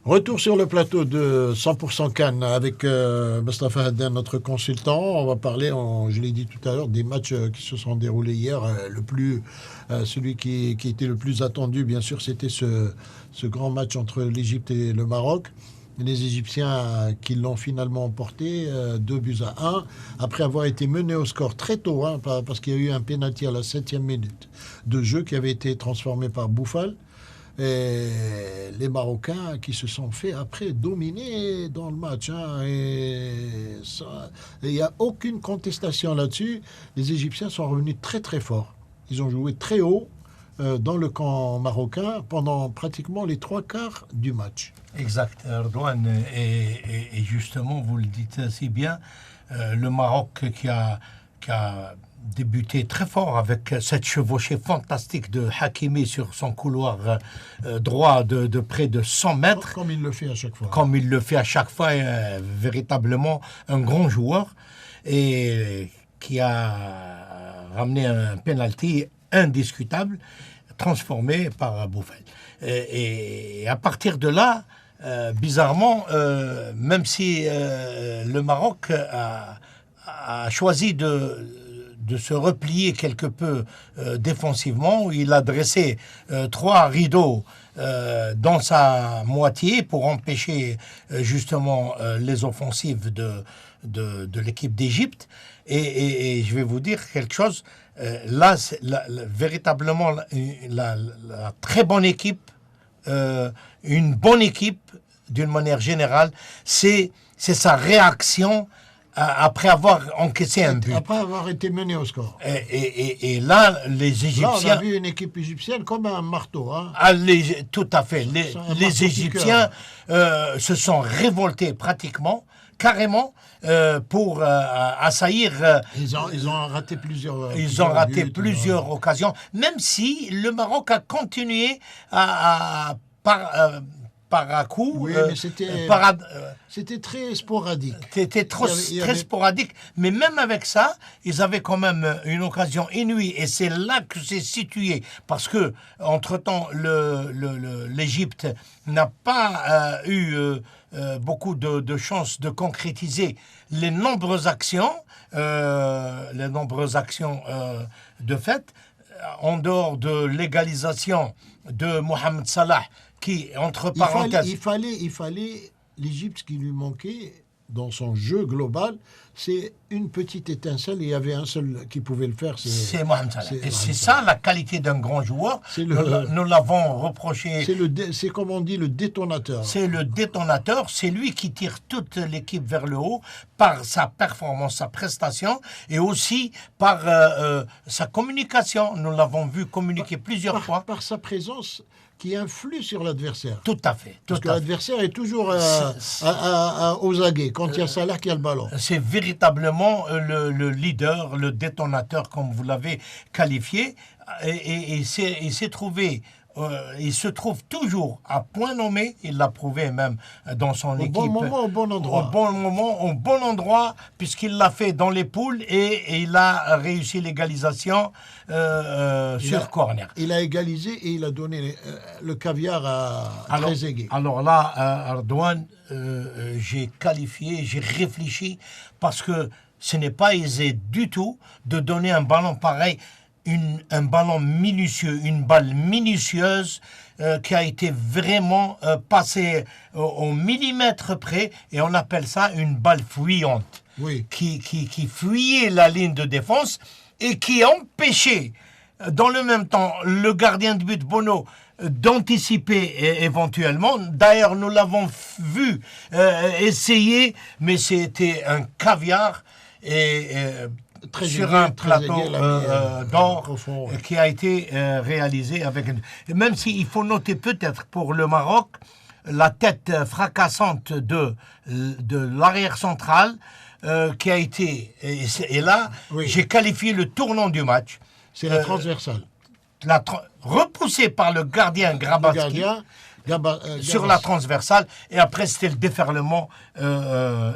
Retour sur le plateau de 100% Cannes avec Mostafa Hadden, notre consultant. On va parler, je l'ai dit tout à l'heure, des matchs qui se sont déroulés hier. Celui qui était le plus attendu, bien sûr, c'était ce grand match entre l'Égypte et le Maroc. Les Égyptiens qui l'ont finalement emporté, 2 buts à 1, après avoir été menés au score très tôt, parce qu'il y a eu un pénalty à la 7e minute de jeu qui avait été transformé par Bouffal. Et les Marocains qui se sont fait après dominer dans le match. Il n'y a aucune contestation là-dessus. Les Égyptiens sont revenus très très fort. Ils ont joué très haut dans le camp marocain pendant pratiquement les 3/4 du match. Exact, Erdogan. Et justement, vous le dites assez bien, le Maroc qui a débuté très fort avec cette chevauchée fantastique de Hakimi sur son couloir droit de près de 100 mètres. Comme il le fait à chaque fois. Comme il le fait à chaque fois, véritablement un grand joueur et qui a ramené un penalty indiscutable transformé par Bouffal. Et à partir de là, bizarrement, même si le Maroc a choisi de se replier quelque peu défensivement, il a dressé 3 rideaux dans sa moitié pour empêcher justement les offensives de l'équipe d'Égypte. Et je vais vous dire quelque chose, là, c'est véritablement la très bonne équipe, une bonne équipe d'une manière générale, c'est sa réaction après avoir encaissé un but. Après avoir été mené au score. Et là, les Égyptiens... Là, on a vu une équipe égyptienne comme un marteau. Tout à fait. Les Égyptiens se sont révoltés pratiquement, carrément, pour assaillir... Ils ont raté plusieurs occasions, même si le Maroc a continué par à coup. Oui, mais c'était très sporadique. C'était très sporadique. Mais même avec ça, ils avaient quand même une occasion inouïe. Et c'est là que c'est situé. Parce que, entre-temps, l'Égypte n'a pas eu beaucoup de chances de concrétiser les nombreuses actions de fait, en dehors de l'égalisation de Mohamed Salah, qui, entre parenthèses... Il fallait l'Égypte, qui lui manquait dans son jeu global, c'est une petite étincelle, et il y avait un seul qui pouvait le faire. C'est Mohamed Salah. Et c'est ça la qualité d'un grand joueur. Nous l'avons reproché. C'est comme on dit, le détonateur. C'est le détonateur, c'est lui qui tire toute l'équipe vers le haut par sa performance, sa prestation, et aussi par sa communication. Nous l'avons vu communiquer plusieurs fois. Par sa présence qui influe sur l'adversaire. Tout à fait. Parce que l'adversaire est toujours aux aguets quand il y a Salah qui a le ballon. C'est véritablement le leader, le détonateur, comme vous l'avez qualifié. Et il s'est trouvé... il se trouve toujours à point nommé, il l'a prouvé même dans son équipe. Au bon moment, au bon endroit. Au bon moment, au bon endroit, puisqu'il l'a fait dans les poules et il a réussi l'égalisation sur corner. Il a égalisé et il a donné le caviar à Trezeguet. Alors là, Erdogan, j'ai qualifié, j'ai réfléchi, parce que ce n'est pas aisé du tout de donner un ballon pareil. Un ballon minutieux, une balle minutieuse qui a été vraiment passée au millimètre près, et on appelle ça une balle fuyante, oui. qui fuyait la ligne de défense et qui empêchait dans le même temps le gardien de but Bono d'anticiper éventuellement. D'ailleurs, nous l'avons vu essayer, mais c'était un caviar sur un plateau d'or qui a été réalisé avec... Même s'il faut noter peut-être pour le Maroc la tête fracassante de l'arrière central qui a été... Et là, oui. J'ai qualifié le tournant du match. C'est la transversale. Repoussé par le gardien Grabatski. Sur la transversale, et après c'était le déferlement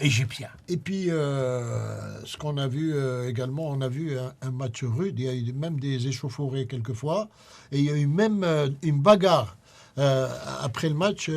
égyptien. Et puis ce qu'on a vu également, on a vu un match rude, il y a eu même des échauffourées quelquefois, et il y a eu même une bagarre après le match,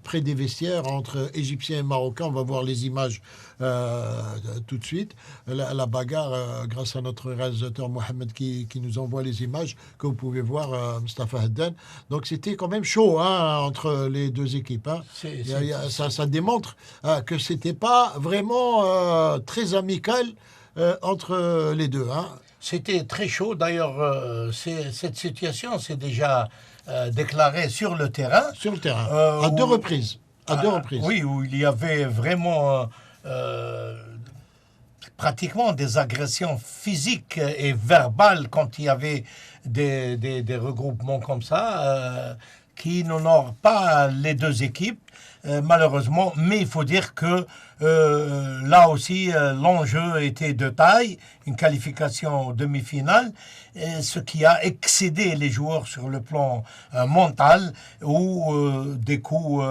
près des vestiaires entre Égyptiens et Marocains. On va voir les images tout de suite. La bagarre, grâce à notre réalisateur Mohamed qui nous envoie les images que vous pouvez voir, Mustafa Haddan. Donc c'était quand même chaud entre les deux équipes. Ça démontre que c'était pas vraiment très amical entre les deux. C'était très chaud. D'ailleurs, cette situation s'est déjà déclarée sur le terrain. Sur le terrain, à deux reprises. À deux reprises. Oui, où il y avait vraiment pratiquement des agressions physiques et verbales quand il y avait des regroupements comme ça qui n'honorent pas les deux équipes. Malheureusement, mais il faut dire que là aussi l'enjeu était de taille, une qualification en demi-finale, ce qui a excédé les joueurs sur le plan mental, où des coups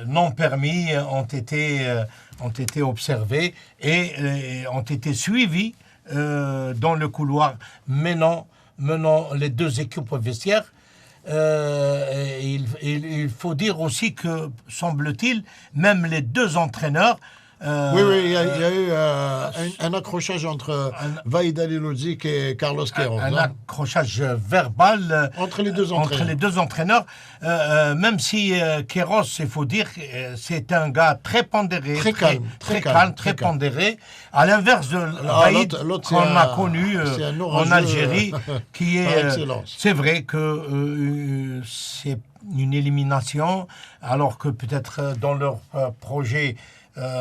non permis ont été observés et ont été suivis dans le couloir menant les deux équipes au vestiaire. Il faut dire aussi que, semble-t-il, même les deux entraîneurs... oui, il y a eu un accrochage entre Vahid Halilhodžić et Carlos Queiroz. Un accrochage verbal entre les deux entraîneurs. Même si Queiroz, il faut dire, c'est un gars très pondéré, très calme, pondéré, à l'inverse de Vahid qu'on a connu en Algérie, qui est... c'est vrai que c'est une élimination, alors que peut-être dans leur projet...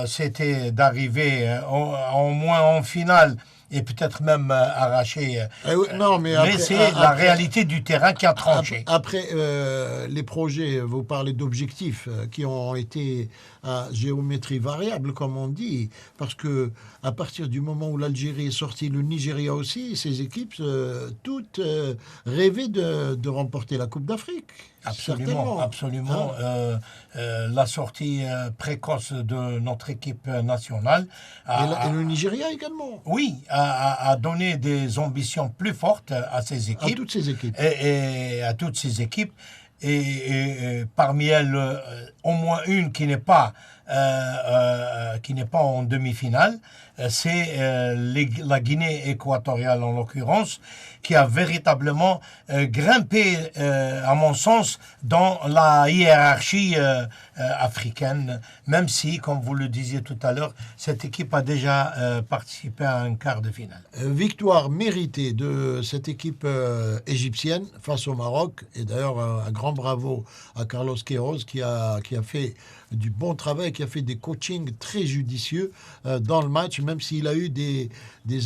c'était d'arriver au moins en finale et peut-être même arracher. Mais c'est la réalité du terrain qui a tranché. Après, les projets, vous parlez d'objectifs qui ont été à géométrie variable, comme on dit, parce que à partir du moment où l'Algérie est sortie, le Nigeria aussi, ces équipes toutes rêvaient de remporter la Coupe d'Afrique. Absolument. La sortie précoce de notre équipe nationale. Et le Nigeria également. Oui, a donné des ambitions plus fortes à ces équipes. À toutes ces équipes. Et à toutes ces équipes. Et parmi elles, au moins une qui n'est pas en demi-finale, c'est la Guinée équatoriale en l'occurrence, qui a véritablement grimpé, à mon sens, dans la hiérarchie africaine, même si, comme vous le disiez tout à l'heure, cette équipe a déjà participé à un quart de finale. Victoire méritée de cette équipe égyptienne face au Maroc, et d'ailleurs un grand bravo à Carlos Queiroz qui a fait du bon travail, qui a fait des coachings très judicieux dans le match, même s'il a eu des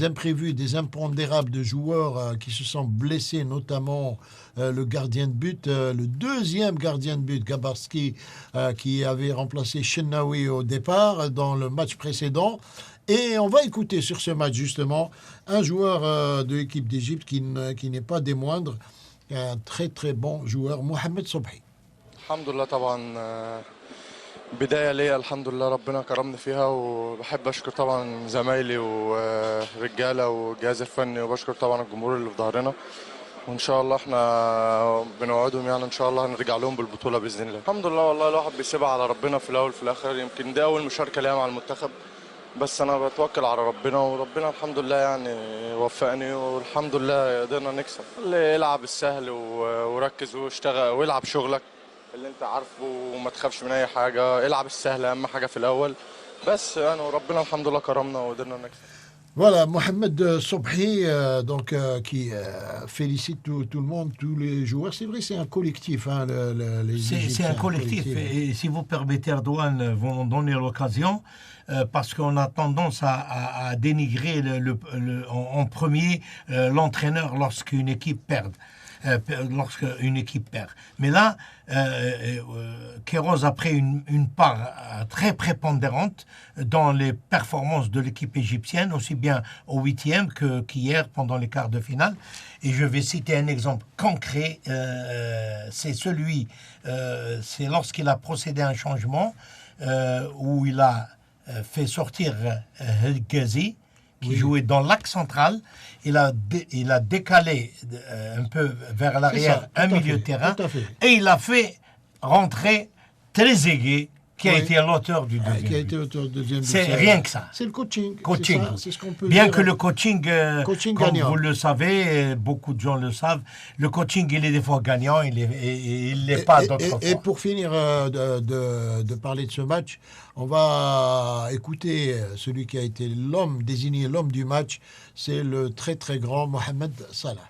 imprévus, des impondérables de joueurs qui se sont blessés, notamment le gardien de but, le deuxième gardien de but, Gabarski, qui avait remplacé Chenaoui au départ dans le match précédent. Et on va écouter sur ce match justement un joueur de l'équipe d'Égypte qui n'est pas des moindres, un très très bon joueur, Mohamed Sobhi. Alhamdulillah, طبعا بداية ليا الحمد لله ربنا كرمني فيها، وبحب أشكر طبعا زمايلي ورجالة والجهاز الفني، وبشكر طبعا الجمهور اللي في ظهرنا، وإن شاء الله إحنا بنوعدهم يعني إن شاء الله هنرجع لهم بالبطولة بإذن الله. الحمد لله والله الواحد بيسيبها على ربنا في الأول في الآخر، يمكن دي أول مشاركة ليا مع المنتخب، بس أنا بتوكل على ربنا، وربنا الحمد لله يعني وفقني، والحمد لله قدرنا نكسب. اللي يلعب السهل وركز واشتغل ويلعب شغلك اللي انت عارفه وما تخافش من اي حاجه، العب السهل اهم حاجه في الاول بس يعني، وربنا الحمد لله كرمنا وقدرنا نكسب. Voilà, Mohamed Sobhi, qui félicite tout le monde, tous les joueurs. C'est vrai, c'est un collectif. C'est un collectif. Et si vous permettez, Erdogan, vous m'en donnez l'occasion, parce qu'on a tendance à dénigrer en premier l'entraîneur lorsqu'une équipe perd. Mais là, Queiroz a pris une part très prépondérante dans les performances de l'équipe égyptienne, aussi bien au 8e qu'hier pendant les quarts de finale. Et je vais citer un exemple concret, c'est lorsqu'il a procédé à un changement où il a fait sortir El Ghazi, qui jouait dans l'axe central. Il a décalé un peu vers l'arrière un milieu de terrain et il a fait rentrer Trezeguet qui a été l'auteur du deuxième but. C'est rien que ça. C'est le coaching. C'est ce qu'on peut Bien dire. que le coaching, comme gagnant. vous le savez, beaucoup de gens le savent, le coaching, il est des fois gagnant, il n'est pas d'autres fois. Et pour finir de parler de ce match, on va écouter celui qui a été désigné l'homme du match, c'est le très très grand Mohamed Salah.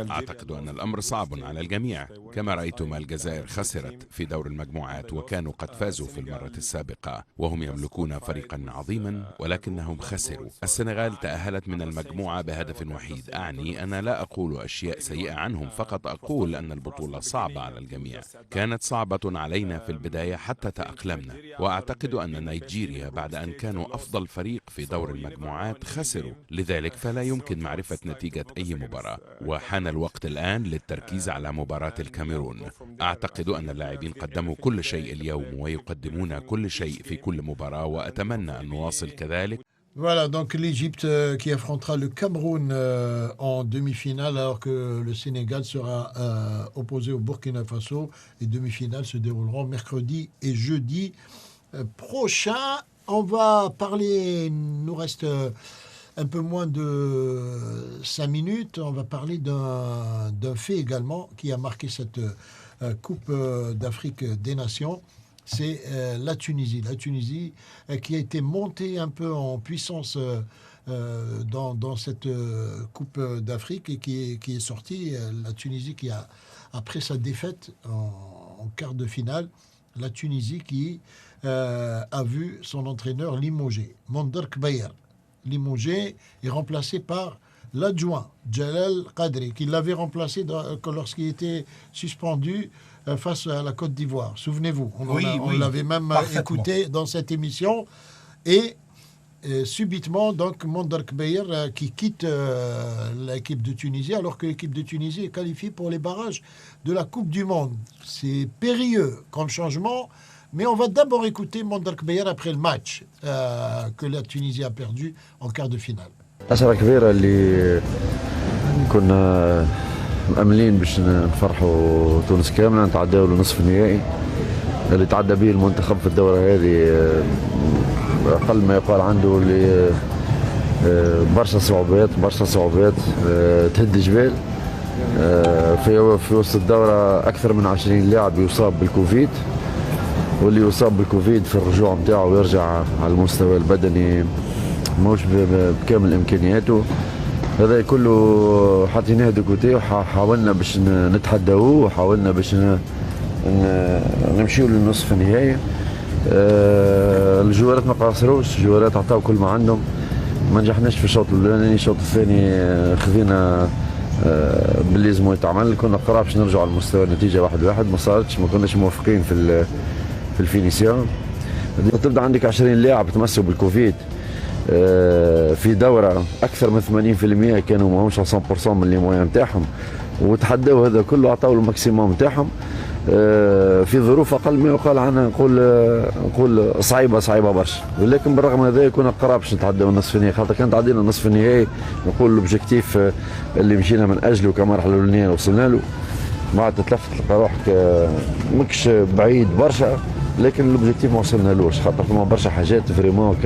أعتقد أن الأمر صعب على الجميع. كما رأيتم الجزائر خسرت في دور المجموعات وكانوا قد فازوا في المرة السابقة وهم يملكون فريقا عظيما ولكنهم خسروا. السنغال تأهلت من المجموعة بهدف وحيد. أعني أنا لا أقول أشياء سيئة عنهم، فقط أقول أن البطولة صعبة على الجميع. كانت صعبة علينا في البداية حتى تأقلمنا، وأعتقد أن نيجيريا بعد أن كانوا أفضل فريق في دور المجموعات خسروا، لذلك فلا يمكن معرفة نتيجة أي مباراة، وحان الوقت الآن للتركيز على مباراة الكاميرون. أعتقد أن اللاعبين قدموا كل شيء اليوم ويقدمون كل شيء في كل مباراة، وأتمنى أن نواصل كذلك. Voilà, donc l'Égypte qui affrontera le Cameroun en demi-finale, alors que le Sénégal sera opposé au Burkina Faso. Les demi-finales se dérouleront mercredi et jeudi prochain. On va parler, il nous reste un peu moins de 5 minutes, on va parler d'un fait également qui a marqué cette Coupe d'Afrique des Nations. C'est la Tunisie. La Tunisie qui a été montée un peu en puissance dans cette Coupe d'Afrique et qui est sortie. La Tunisie qui a, après sa défaite en quart de finale, la Tunisie qui a vu son entraîneur limogé, Mondark Bayer. Limogé est remplacé par l'adjoint Jalal Qadri, qui l'avait remplacé lorsqu'il était suspendu face à la Côte d'Ivoire. Souvenez-vous, on l'avait même écouté dans cette émission. Et subitement, donc, Mondark Bayer qui quitte l'équipe de Tunisie, alors que l'équipe de Tunisie est qualifiée pour les barrages de la Coupe du Monde. C'est périlleux comme changement. Mais on va d'abord écouter Mondark Bayer après le match que la Tunisie a perdu en quart de finale. أسرة كبيرة اللي كنا مأملين باش نفرحوا تونس كاملة، نتعداو لنصف النهائي اللي تعدى به المنتخب في الدورة هذه. أقل ما يقال عنده اللي برشا صعوبات تهد جبال. في وسط الدورة أكثر من 20 لاعب يصاب بالكوفيد، واللي يصاب بالكوفيد في الرجوع نتاعو ويرجع على المستوى البدني موش بكامل امكانياته. هذا كله حطيناه دكوتي وحاولنا باش نتحداوه وحاولنا باش نمشيو للنصف النهائي. الجوارات ما قاصروش، الجوارات عطاو كل ما عندهم. ما نجحناش في الشوط الاولاني، الشوط الثاني خذينا باللي لازم يتعمل. كنا قراب باش نرجعوا على المستوى، النتيجه 1-1 ما صارتش، ما كناش موفقين في الفينيسيون. تبدا عندك 20 لاعب تمسوا بالكوفيد في دوره اكثر من 80% كانوا ماهمش 100% من لي موان نتاعهم، وتحداو هذا كله، عطاو الماكسيموم نتاعهم في ظروف اقل ما يقال عنها نقول صعيبه برشا. ولكن بالرغم من هذا كنا قراب باش نتعداو النصف النهائي، خاطر كان تعدينا النصف النهائي نقول الاوبجيكتيف اللي مشينا من اجله كمرحله الاولانيه وصلنا له. بعد تلفت تلقى روحك ماكش بعيد برشا، لكن الاوبجيكتيف ما وصلنالوش، خاطر فما برشا حاجات فريمون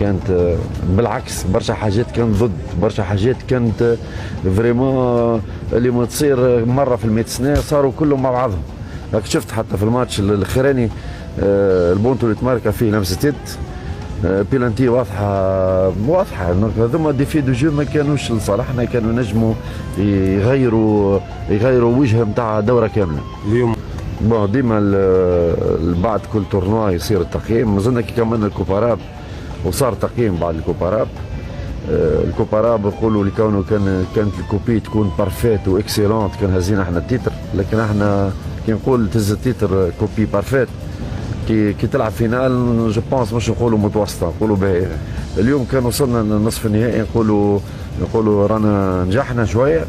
كانت بالعكس، برشا حاجات كانت ضد، برشا حاجات كانت فريمون اللي ما تصير مره في 100 سنه صاروا كلهم مع بعضهم. راك شفت حتى في الماتش الاخراني البونتو اللي تماركا فيه لمسه يد، بيلانتي واضحه هذوما ديفي دو جو ما كانوش لصالحنا، كانوا نجموا يغيروا وجه نتاع دوره كامله. اليوم ديما بعد كل تورنوا يصير التقييم، مازلنا كي كملنا الكوباراب وصار تقييم بعد الكوباراب. الكوباراب يقولوا لكونه كانت الكوبي تكون بارفيت واكسيلونت كان هزينا احنا التيتر، لكن احنا كي نقول تهز التيتر كوبي بارفيت كي تلعب فينال جو بونس مش نقولوا متوسطه، نقولوا باهي. اليوم كان وصلنا للنصف النهائي نقولوا رانا نجحنا شويه.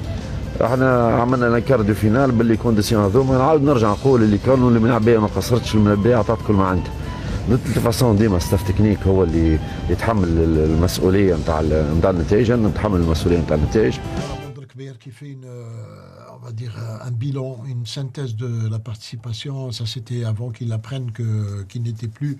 احنا عملنا لانكار دو فينال باللي كونديسيون هذوما، نعاود نرجع نقول اللي كانوا المنابيه ما قصرتش، المنابيه عطات كل ما عندها. de toute façon ديما ستاف تكنيك هو اللي يتحمل المسؤوليه نتاع النتائج، نتحمل المسؤوليه نتاع النتائج. Qui fait on va dire un bilan, une synthèse de la participation. Ça, c'était avant qu'il apprenne qu'il n'était plus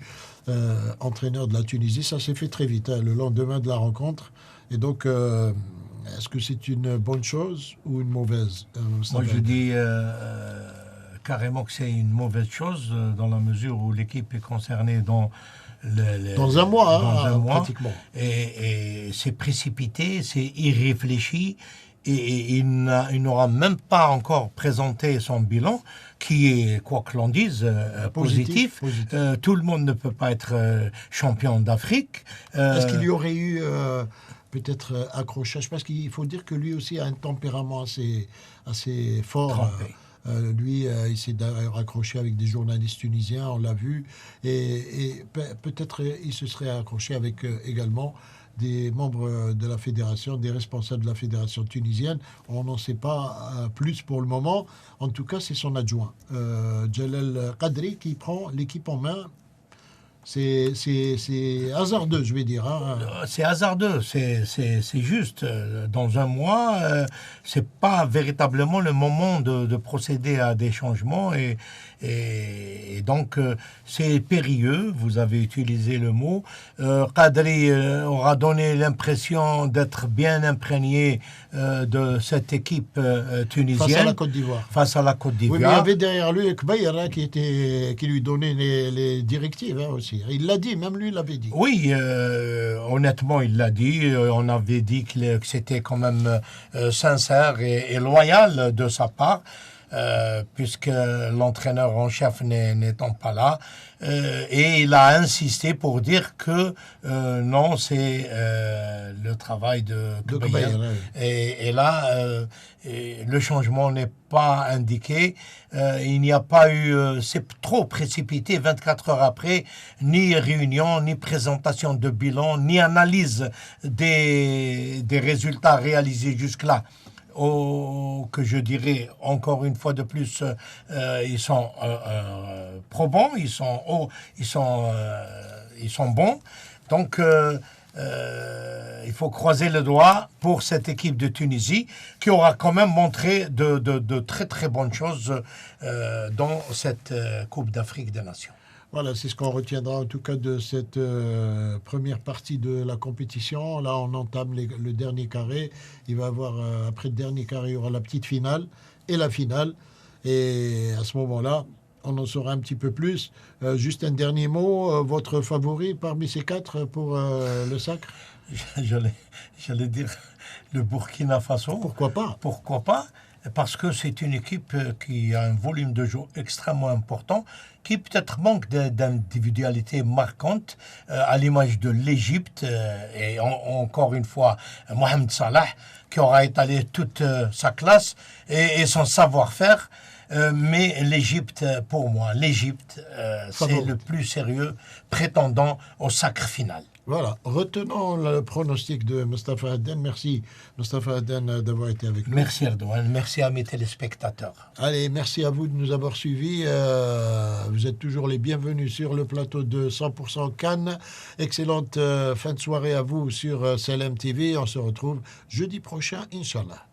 entraîneur de la Tunisie. Ça s'est fait très vite, hein, le lendemain de la rencontre. Et donc, est-ce que c'est une bonne chose ou une mauvaise? Moi, je dis carrément que c'est une mauvaise chose dans la mesure où l'équipe est concernée dans un mois, dans un mois, pratiquement. Et c'est précipité, c'est irréfléchi. Et il n'aura même pas encore présenté son bilan, qui est, quoi que l'on dise, positif. Tout le monde ne peut pas être champion d'Afrique. Est-ce qu'il y aurait eu peut-être accrochage? Parce qu'il faut dire que lui aussi a un tempérament assez fort. Lui, il s'est d'ailleurs accroché avec des journalistes tunisiens, on l'a vu. Et peut-être il se serait accroché avec également des membres de la fédération, des responsables de la fédération tunisienne. On n'en sait pas plus pour le moment. En tout cas, c'est son adjoint, Jalal Qadri, qui prend l'équipe en main. C'est hasardeux, je vais dire. Hein. C'est hasardeux, c'est juste. Dans un mois, c'est pas véritablement le moment de procéder à des changements et donc c'est périlleux. Vous avez utilisé le mot. Qadri aura donné l'impression d'être bien imprégné de cette équipe tunisienne. Face à la Côte d'Ivoire. Face à la Côte d'Ivoire. Oui, mais il y avait derrière lui Kbayer qui lui donnait les directives aussi. Il l'a dit, même lui l'avait dit. Oui, honnêtement, il l'a dit. On avait dit que c'était quand même sincère et loyal de sa part, puisque l'entraîneur en chef n'étant pas là. Et il a insisté pour dire que non, c'est le travail de Kbayer. Et là, le changement n'est pas indiqué. Il n'y a pas eu... c'est trop précipité, 24 heures après, ni réunion, ni présentation de bilan, ni analyse des résultats réalisés jusque-là. Que je dirais encore une fois de plus, ils sont probants, ils sont bons. Donc, il faut croiser le doigt pour cette équipe de Tunisie qui aura quand même montré de très très bonnes choses dans cette Coupe d'Afrique des Nations. Voilà, c'est ce qu'on retiendra en tout cas de cette première partie de la compétition. Là, on entame le dernier carré. Il va y avoir, après le dernier carré, il y aura la petite finale et la finale. Et à ce moment-là, on en saura un petit peu plus. Juste un dernier mot, votre favori parmi ces quatre pour le sacre? J'allais dire le Burkina Faso. Pourquoi pas? Pourquoi pas? Parce que c'est une équipe qui a un volume de jeu extrêmement important, qui peut-être manque d'individualité marquante, à l'image de l'Égypte, et encore une fois, Mohamed Salah, qui aura étalé toute sa classe et son savoir-faire. Mais l'Égypte, pour moi, c'est le plus sérieux prétendant au sacre final. Voilà, retenons le pronostic de Mustapha Hadden. Merci Mustapha Hadden d'avoir été avec nous. Merci Erdogan, merci à mes téléspectateurs. Allez, merci à vous de nous avoir suivis. Vous êtes toujours les bienvenus sur le plateau de 100% Cannes. Excellente fin de soirée à vous sur Salem TV. On se retrouve jeudi prochain, Inch'Allah.